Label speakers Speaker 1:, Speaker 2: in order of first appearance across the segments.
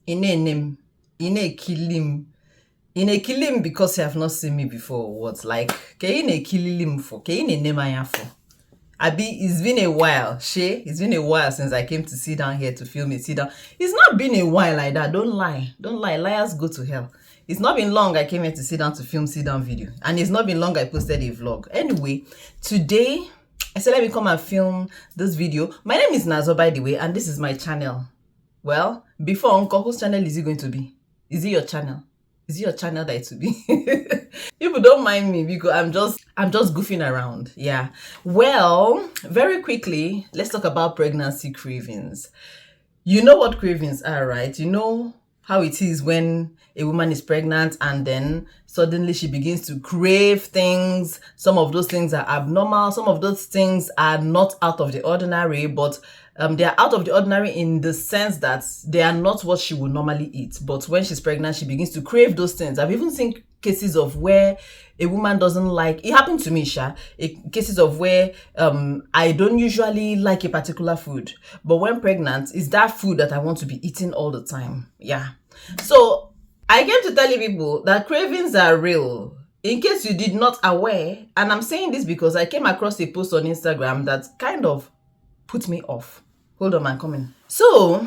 Speaker 1: Ine kilim. Ine kilim because you have not seen me before. What? Like, ke ine kilim for? Ke ine nemaya for? Abi, it's been a while. It's been a while since I came to sit down here to film it. Sit down. It's not been a while like that. Don't lie. Don't lie. Liars go to hell. It's not been long I came here to sit down to film sit down video. And it's not been long I posted a vlog. Anyway, today, I said let me come and film this video. My name is Nazor, by the way, and this is my channel. Well, before Uncle, whose channel is it going to be? Is it your channel? Is it your channel that it will be? People don't mind me because I'm just goofing around. Yeah. Well, very quickly, let's talk about pregnancy cravings. You know what cravings are, right? You know how it is when a woman is pregnant and then suddenly she begins to crave things. Some of those things are abnormal. Some of those things are not out of the ordinary, but they are out of the ordinary in the sense that they are not what she would normally eat. But when she's pregnant, she begins to crave those things. I've even seen cases of where a woman doesn't like, it happened to me, cases of where I don't usually like a particular food, but when pregnant, it's that food that I want to be eating all the time. Yeah. So I came to tell you people that cravings are real. In case you did not aware, and I'm saying this because I came across a post on Instagram that kind of put me off. Hold on, I'm coming. So,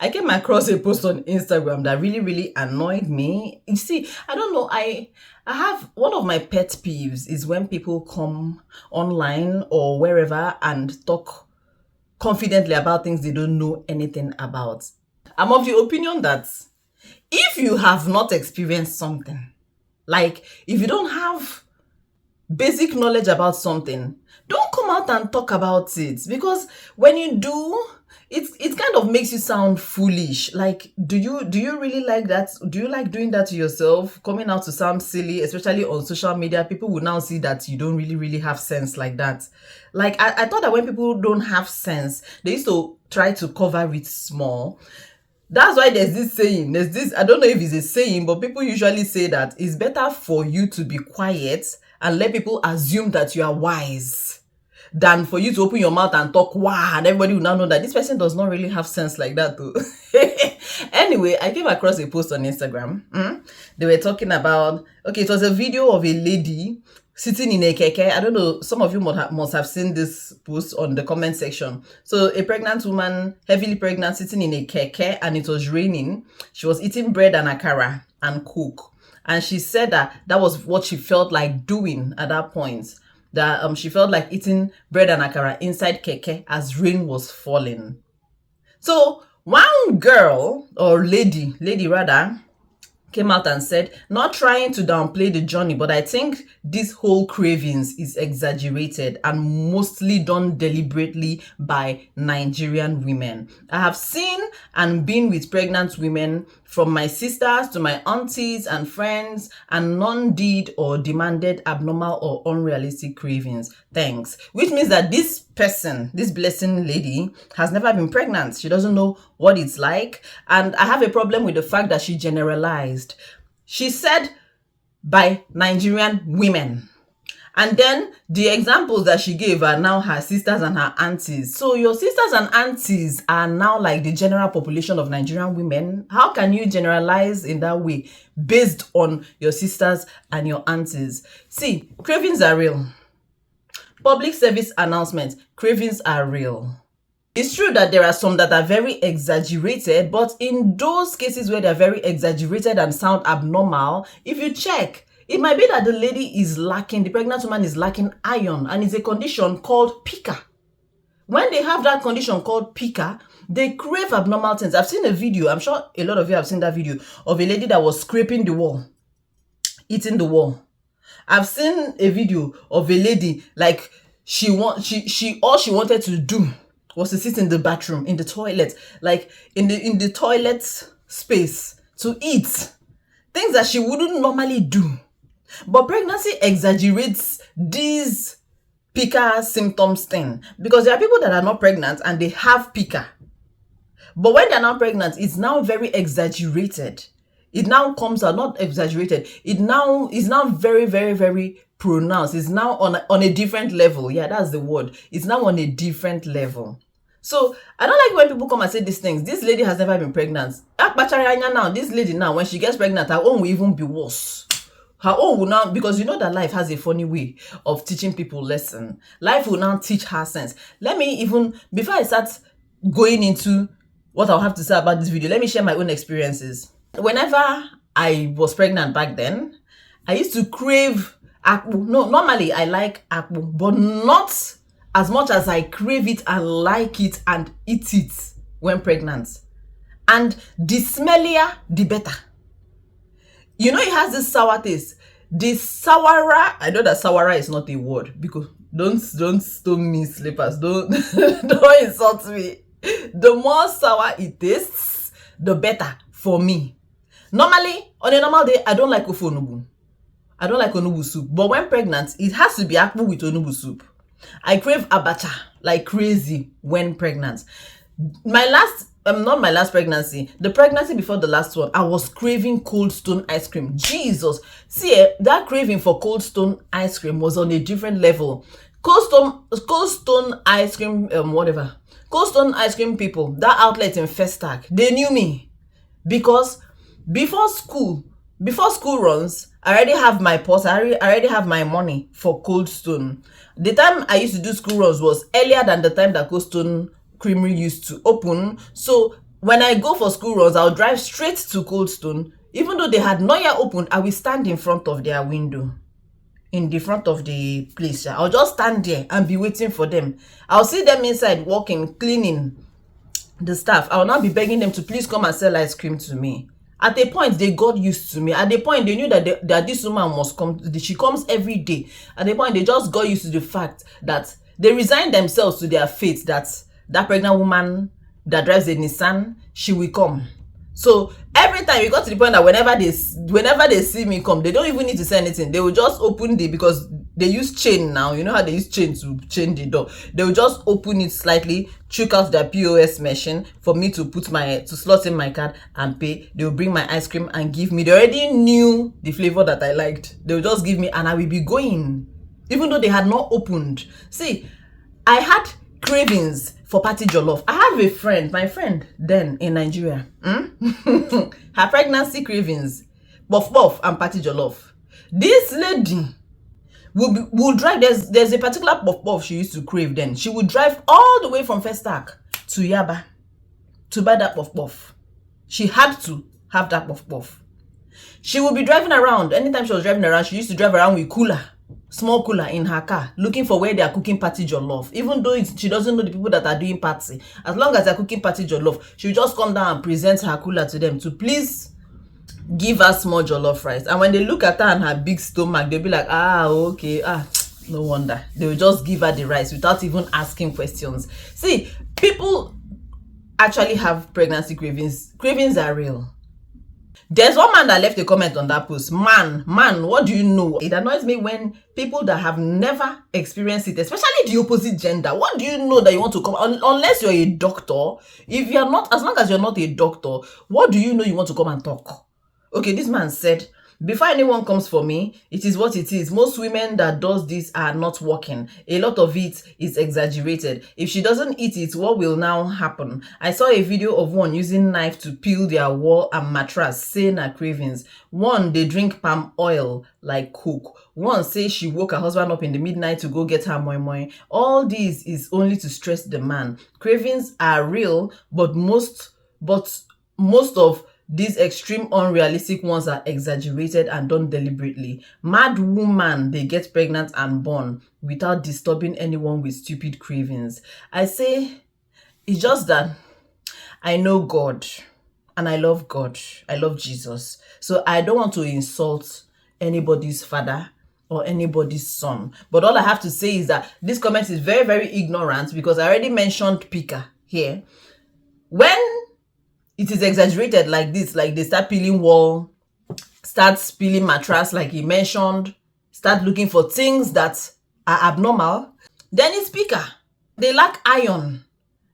Speaker 1: I came across a post on Instagram that really annoyed me. You see, I don't know, I have one of my pet peeves is when people come online or wherever and talk confidently about things they don't know anything about. I'm of the opinion that if you have not experienced something, like if you don't have basic knowledge about something, don't come out and talk about it, because when you do, it kind of makes you sound foolish. Like, do you really like that? Do you like doing that to yourself? Coming out to sound silly, especially on social media, people will now see that you don't really have sense like that. Like, I thought that when people don't have sense, they used to try to cover it small. That's why there's this saying, I don't know if it's a saying, but people usually say that it's better for you to be quiet and let people assume that you are wise than for you to open your mouth and talk wow, and everybody will now know that this person does not really have sense like that though. Anyway, I came across a post on Instagram. They were talking about, okay, it was a video of a lady sitting in a keke. I don't know, some of you must have seen this post on the comment section. So a pregnant woman, heavily pregnant, sitting in a keke, and it was raining. She was eating bread and akara and coke. And she said that that was what she felt like doing at that point. That she felt like eating bread and akara inside keke as rain was falling. So one girl, or lady rather, came out and said, not trying to downplay the journey, but I think this whole cravings is exaggerated and mostly done deliberately by Nigerian women. I have seen and been with pregnant women, from my sisters to my aunties and friends, and none did or demanded abnormal or unrealistic cravings. Thanks. Which means that this person, this blessing lady, has never been pregnant. She doesn't know what it's like. And I have a problem with the fact that she generalized. She said by Nigerian women. And then the examples that she gave are now her sisters and her aunties. So your sisters and aunties are now like the general population of Nigerian women. How can you generalize in that way based on your sisters and your aunties? See, cravings are real. Public service announcements, cravings are real. It's true that there are some that are very exaggerated, but in those cases where they're very exaggerated and sound abnormal, if you check, it might be that the lady is lacking, the pregnant woman is lacking iron, and it's a condition called pica. When they have that condition called pica, they crave abnormal things. I've seen a video, I'm sure a lot of you have seen that video, of a lady that was scraping the wall, eating the wall. I've seen a video of a lady, like, all she wanted to do was to sit in the bathroom, in the toilet, like in the toilet space, to eat things that she wouldn't normally do. But pregnancy exaggerates these pica symptoms thing, because there are people that are not pregnant and they have pica. But when they're not pregnant, it's now very exaggerated. It now comes out, not exaggerated. It now is now very pronounced. It's now on a different level. Yeah, that's the word. It's now on a different level. So I don't like when people come and say these things. This lady has never been pregnant. Now, this lady now, when she gets pregnant, her own will even be worse. Her own will now, because you know that life has a funny way of teaching people lesson. Life will now teach her sense. Let me even, before I start going into what I'll have to say about this video, let me share my own experiences. Whenever I was pregnant back then, I used to crave akpu. No, normally I like akpu, but not as much as I crave it and like it and eat it when pregnant. And the smellier, the better. You know, it has this sour taste. The sourer, I know that sourer is not a word, because don't stone me, slippers. Don't don't insult me. The more sour it tastes, the better for me. Normally, on a normal day, I don't like ofe onugbu. I don't like onugbu soup. But when pregnant, it has to be akpu with onugbu soup. I crave abacha like crazy when pregnant. Not my last pregnancy, the pregnancy before the last one, I was craving Cold Stone ice cream. Jesus. See, that craving for Cold Stone ice cream was on a different level. Cold Stone ice cream, Cold Stone ice cream people, that outlet in Festac, they knew me. Because before school runs, I already have my purse, I already have my money for Cold Stone. The time I used to do school runs was earlier than the time that Cold Stone Creamery used to open. So when I go for school runs, I'll drive straight to Cold Stone. Even though they had not yet opened, I will stand in front of their window, in the front of the place. I'll just stand there and be waiting for them. I'll see them inside working, cleaning, the staff. I'll now be begging them to please come and sell ice cream to me. At a point, they got used to me. At the point, they knew that this woman must come. She comes every day. At the point, they just got used to the fact that they resigned themselves to their fate, that pregnant woman that drives a Nissan, she will come. So every time we got to the point that whenever they see me come, they don't even need to say anything. They will just open because they use chain now. You know how they use chain to chain the door. They will just open it slightly, check out their POS machine for me to slot in my card and pay. They will bring my ice cream and give me. They already knew the flavor that I liked. They will just give me and I will be going, even though they had not opened. See, I had cravings for party jollof. I have a friend, my friend then in Nigeria. Her pregnancy cravings, puff puff and party jollof. This lady will drive. There's a particular puff puff she used to crave then. She would drive all the way from Festac to Yaba to buy that puff puff. She had to have that puff puff. She would be driving around. Anytime she was driving around, she used to drive around with small cooler in her car, looking for where they are cooking party jollof. Even though she doesn't know the people that are doing party, as long as they're cooking party jollof, she'll just come down and present her cooler to them to please give her small jollof rice. And when they look at her and her big stomach, they'll be like, okay, no wonder. They will just give her the rice without even asking questions. See, people actually have pregnancy cravings. Cravings are real. There's one man that left a comment on that post. Man, what do you know? It annoys me when people that have never experienced it, especially the opposite gender, what do you know that you want to come, unless you're a doctor? If you're not, as long as you're not a doctor, what do you know you want to come and talk? Okay, this man said, before anyone comes for me, it is what it is. Most women that does this are not working. A lot of it is exaggerated. If she doesn't eat it, what will now happen? I saw a video of one using knife to peel their wall and mattress, saying her cravings. One, they drink palm oil like Coke. One says she woke her husband up in the midnight to go get her moi moi. All this is only to stress the man. Cravings are real, but most of these extreme unrealistic ones are exaggerated and done deliberately. Mad woman, they get pregnant and born without disturbing anyone with stupid cravings. I say, it's just that I know God and I love God. I love Jesus. So I don't want to insult anybody's father or anybody's son. But all I have to say is that this comment is very, very ignorant, because I already mentioned Pika here. When it is exaggerated like this, like they start peeling wall, start peeling mattress like he mentioned, start looking for things that are abnormal, then it's Pika. They lack iron.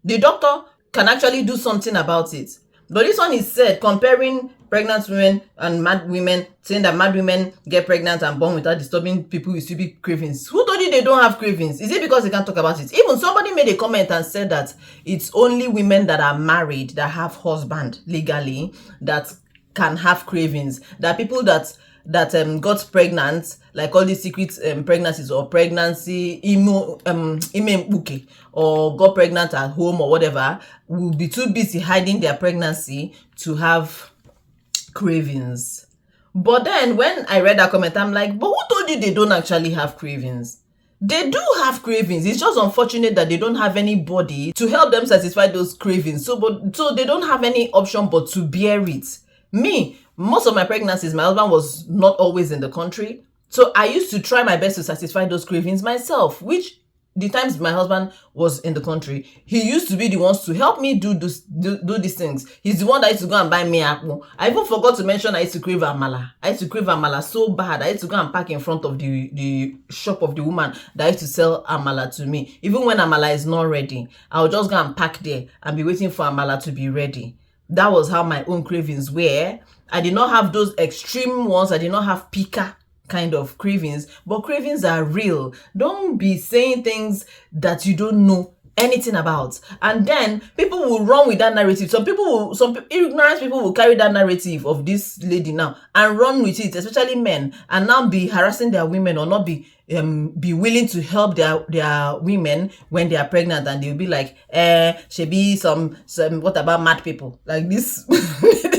Speaker 1: The doctor can actually do something about it. But this one is said comparing pregnant women and mad women, saying that mad women get pregnant and born without disturbing people with stupid cravings. Who told you they don't have cravings? Is it because they can't talk about it? Even somebody made a comment and said that it's only women that are married, that have husband legally, that can have cravings. That people that got pregnant, like all these secret pregnancies or pregnancy or got pregnant at home or whatever, will be too busy hiding their pregnancy to have cravings. But then when I read that comment, I'm like, but who told you they don't actually have cravings? They do have cravings. It's just unfortunate that they don't have anybody to help them satisfy those cravings. So they don't have any option but to bear it. Me, most of my pregnancies, my husband was not always in the country. So I used to try my best to satisfy those cravings myself, which the times my husband was in the country, he used to be the ones to help me do these things. He's the one that used to go and buy me apple. I even forgot to mention I used to crave amala. I used to crave amala so bad. I used to go and park in front of the shop of the woman that used to sell amala to me. Even when amala is not ready, I'll just go and park there and be waiting for amala to be ready. That was how my own cravings were. I did not have those extreme ones. I did not have pika kind of cravings, but cravings are real. Don't be saying things that you don't know anything about, and then people will run with that narrative. Some ignorant people will carry that narrative of this lady now and run with it, especially men, and now be harassing their women or not be willing to help their women when they are pregnant, and they'll be like, she be some what about mad people like this.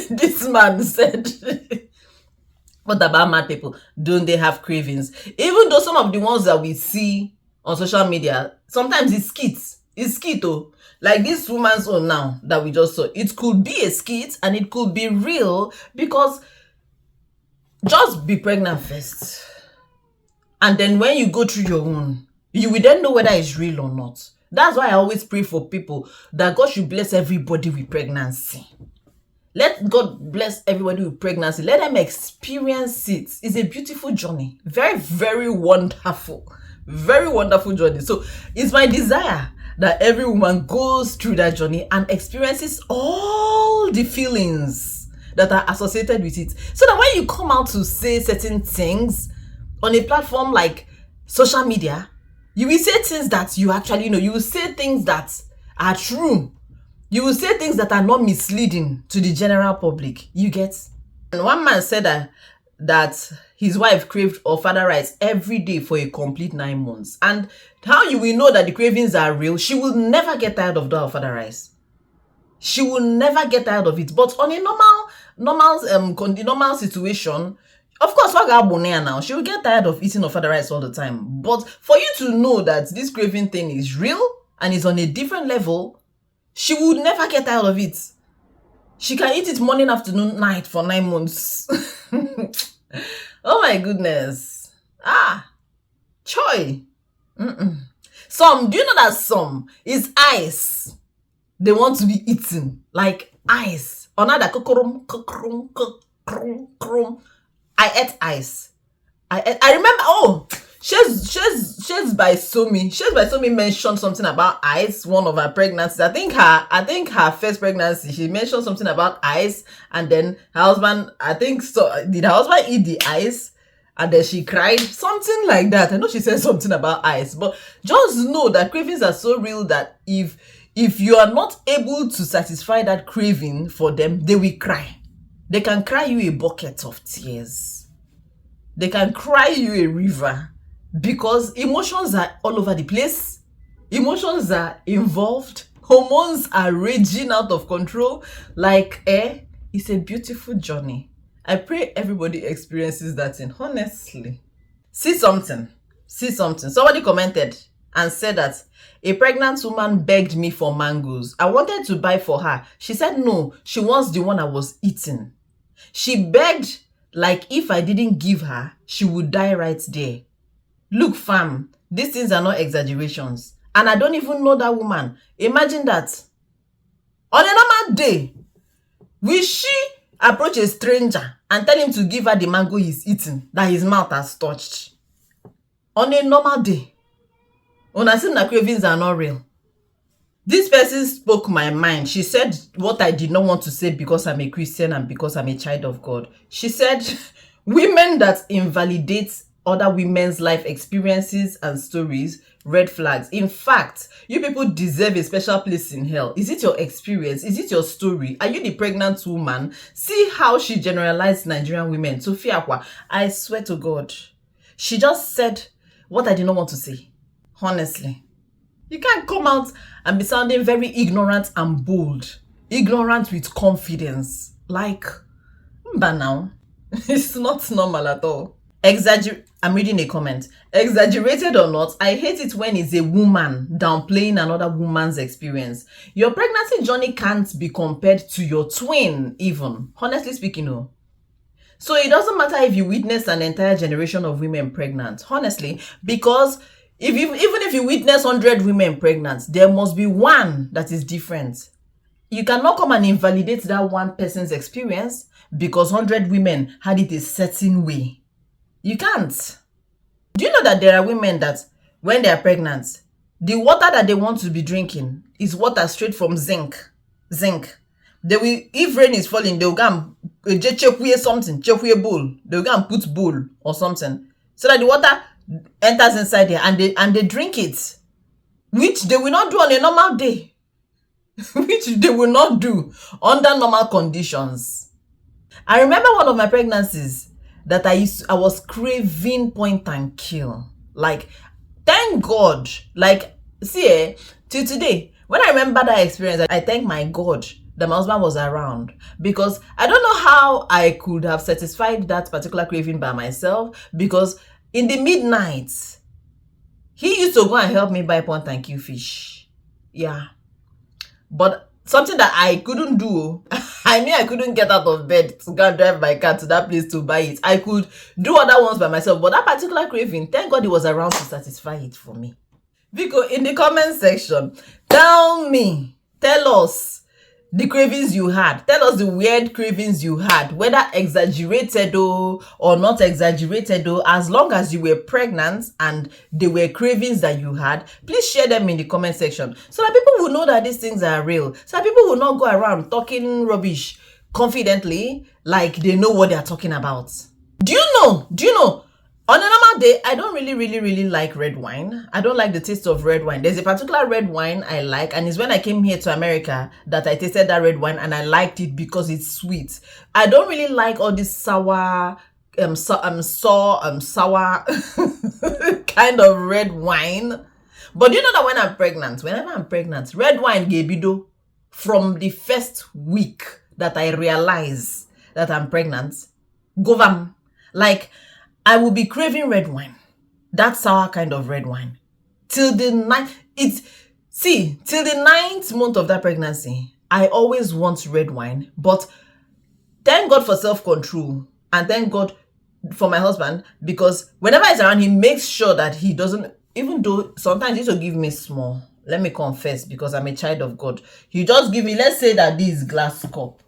Speaker 1: This man said. What about mad people? Don't they have cravings? Even though some of the ones that we see on social media, sometimes it's skits. It's skit, oh. Like this woman's own now that we just saw. It could be a skit and it could be real, because just be pregnant first. And then when you go through your own, you will then know whether it's real or not. That's why I always pray for people that God should bless everybody with pregnancy. Let God bless everybody with pregnancy. Let them experience it. It's a beautiful journey. Very, very wonderful. Very wonderful journey. So it's my desire that every woman goes through that journey and experiences all the feelings that are associated with it. So that when you come out to say certain things on a platform like social media, you will say things that you actually know. You will say things that are true. You will say things that are not misleading to the general public. You get? And one man said that his wife craved ofada rice every day for a complete 9 months. And how you will know that the cravings are real? She will never get tired of the ofada rice. She will never get tired of it. But on a normal situation, of course, now she will get tired of eating ofada rice all the time. But for you to know that this craving thing is real and is on a different level, she would never get tired of it. She can eat it morning, afternoon, night for 9 months. Oh my goodness. Choi. Some, do you know that some is ice? They want to be eaten like ice. Another kokorum. I ate ice. I remember, She's by Somi mentioned something about ice, one of her pregnancies. I think her first pregnancy, she mentioned something about ice, and then her husband, did her husband eat the ice? And then she cried, something like that. I know she said something about ice, but just know that cravings are so real that if you are not able to satisfy that craving for them, they will cry. They can cry you a bucket of tears. They can cry you a river. Because emotions are all over the place. Emotions are involved. Hormones are raging out of control. Like it's a beautiful journey. I pray everybody experiences that thing, honestly. See something. Somebody commented and said that a pregnant woman begged me for mangoes. I wanted to buy for her. She said no, she wants the one I was eating. She begged like if I didn't give her, she would die right there. Look, fam, these things are not exaggerations. And I don't even know that woman. Imagine that. On a normal day, will she approach a stranger and tell him to give her the mango he's eating that his mouth has touched? On a normal day. Una see na cravings are not real. This person spoke my mind. She said what I did not want to say because I'm a Christian and because I'm a child of God. She said, women that invalidate other women's life experiences and stories, red flags. In fact, you people deserve a special place in hell. Is it your experience? Is it your story? Are you the pregnant woman? See how she generalized Nigerian women. Sophia Akwa, I swear to God, she just said what I did not want to say. Honestly. You can't come out and be sounding very ignorant and bold. Ignorant with confidence. Like, but now, it's not normal at all. I'm reading a comment. Exaggerated or not, I hate it when it's a woman downplaying another woman's experience. Your pregnancy journey can't be compared to your twin, even. Honestly speaking, no. So it doesn't matter if you witnessed an entire generation of women pregnant. Honestly, because even if you witness 100 women pregnant, there must be one that is different. You cannot come and invalidate that one person's experience because 100 women had it a certain way. You can't. Do you know that there are women that when they are pregnant, the water that they want to be drinking is water straight from zinc. They will, if rain is falling, they will go and check something, check bowl. They will go and put bowl or something so that the water enters inside there and they drink it, which they will not do on a normal day, which they will not do under normal conditions. I remember one of my pregnancies that I was craving point and kill. Like, thank God. Like, see, till today, when I remember that experience, I thank my God that my husband was around, because I don't know how I could have satisfied that particular craving by myself, because in the midnight, he used to go and help me buy point and kill fish. Yeah. But something that I couldn't do, I knew I couldn't get out of bed to go and drive my car to that place to buy it. I could do other ones by myself, but that particular craving, thank God he was around to satisfy it for me. Vico, in the comment section, tell us the cravings you had. Tell us the weird cravings you had, whether exaggerated or not exaggerated, as long as you were pregnant and they were cravings that you had. Please share them in the comment section so that people will know that these things are real, so that people will not go around talking rubbish confidently like they know what they are talking about. Do you know on a normal day, I don't really like red wine. I don't like the taste of red wine. There's a particular red wine I like, and it's when I came here to America that I tasted that red wine and I liked it because it's sweet. I don't really like all this sour sour kind of red wine. But you know that whenever I'm pregnant, red wine gebido from the first week that I realize that I'm pregnant, govam. Like, I will be craving red wine, that sour kind of red wine, till the 9th month of that pregnancy. I always want red wine, but thank God for self-control, and thank God for my husband, because whenever he's around, he makes sure that he doesn't, even though sometimes he will give me small. Let me confess, because I'm a child of God. He just give me, let's say that this glass cup.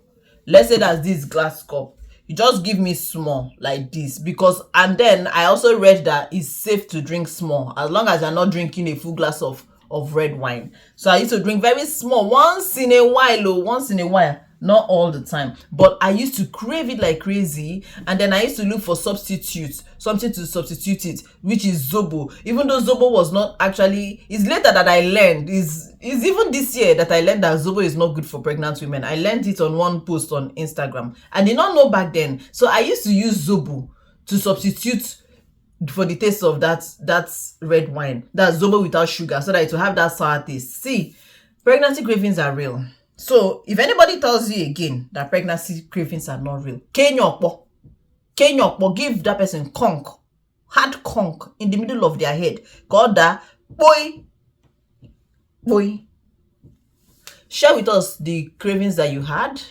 Speaker 1: You just give me small like this, because, and then I also read that it's safe to drink small as long as you're not drinking a full glass of red wine. So I used to drink very small once in a while, not all the time, but I used to crave it like crazy. And then I used to look for substitutes, something to substitute it, which is Zobo. Even though Zobo was not actually, it's later that I learned, is even this year that I learned that Zobo is not good for pregnant women. I learned it on one post on Instagram. I did not know back then. So I used to use Zobo to substitute for the taste of that red wine. That's Zobo without sugar, so that it will have that sour taste. See, pregnancy cravings are real. So if anybody tells you again that pregnancy cravings are not real, Kenyokpo, give that person hard conk in the middle of their head. Called that boy. Share with us the cravings that you had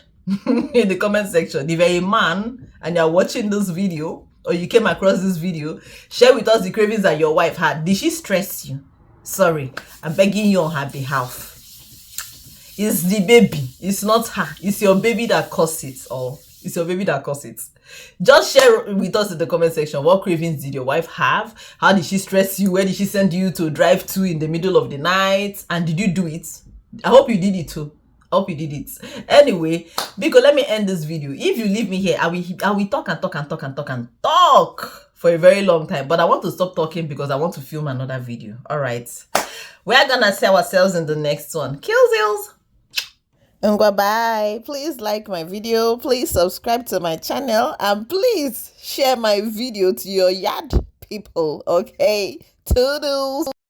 Speaker 1: in the comment section. If you're a man and you're watching this video, or you came across this video, share with us the cravings that your wife had. Did she stress you? Sorry, I'm begging you on her behalf. It's the baby. It's not her. It's your baby that caused it. Or it's your baby that caused it. Just share with us in the comment section. What cravings did your wife have? How did she stress you? Where did she send you to drive to in the middle of the night? And did you do it? I hope you did it too. I hope you did it. Anyway, because let me end this video. If you leave me here, I will talk and talk and talk and talk and talk for a very long time. But I want to stop talking because I want to film another video. All right. We're gonna see ourselves in the next one. Kills. And bye. Please like my video. Please subscribe to my channel. And please share my video to your yard people. Okay. Toodles.